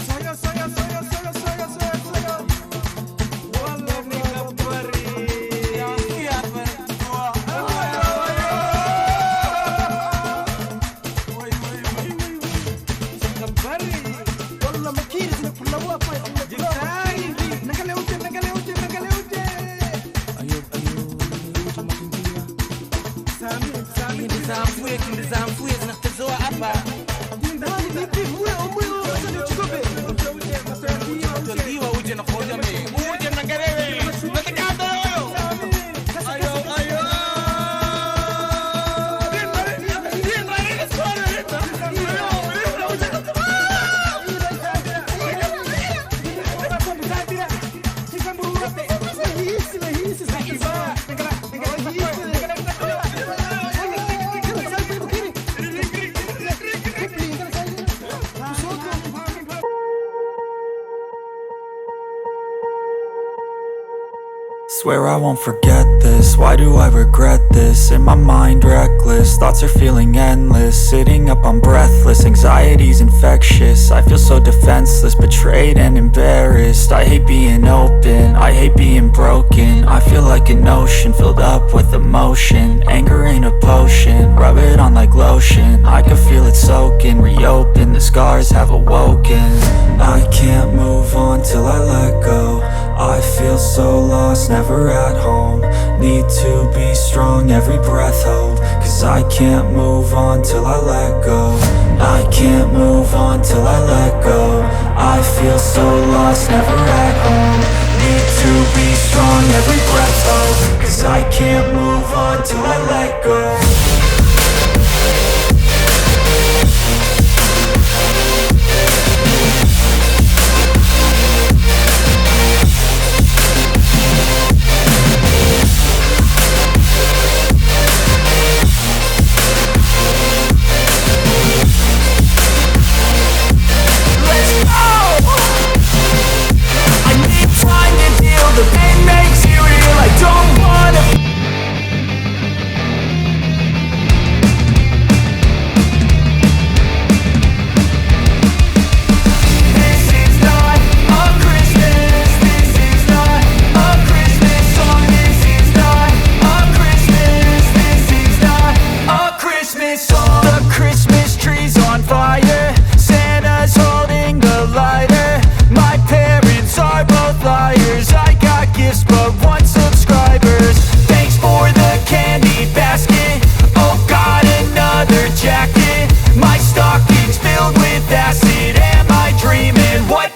Soya, soya, soya. Swear I won't forget this, why do I regret this? In my mind reckless, thoughts are feeling endless. Sitting up, I'm breathless, anxiety's infectious. I feel so defenseless, betrayed and embarrassed. I hate being open, I hate being broken. I feel like an ocean filled up with emotion. Anger ain't a potion, rub it on like lotion. I can feel it soaking, reopen, the scars have awoken. I can't move on till I let go. I feel so lost, never at home. Need to be strong, every breath hold. Cause I can't move on till I let go. I can't move on till I let go. I feel so lost, never at home. Need to be strong, every breath hold. Cause I can't move on till I let go.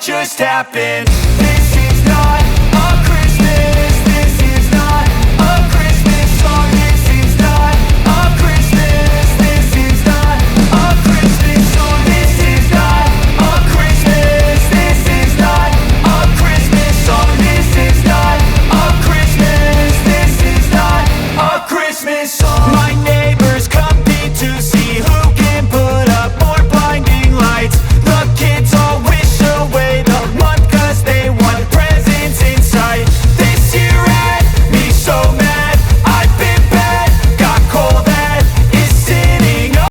Just happened.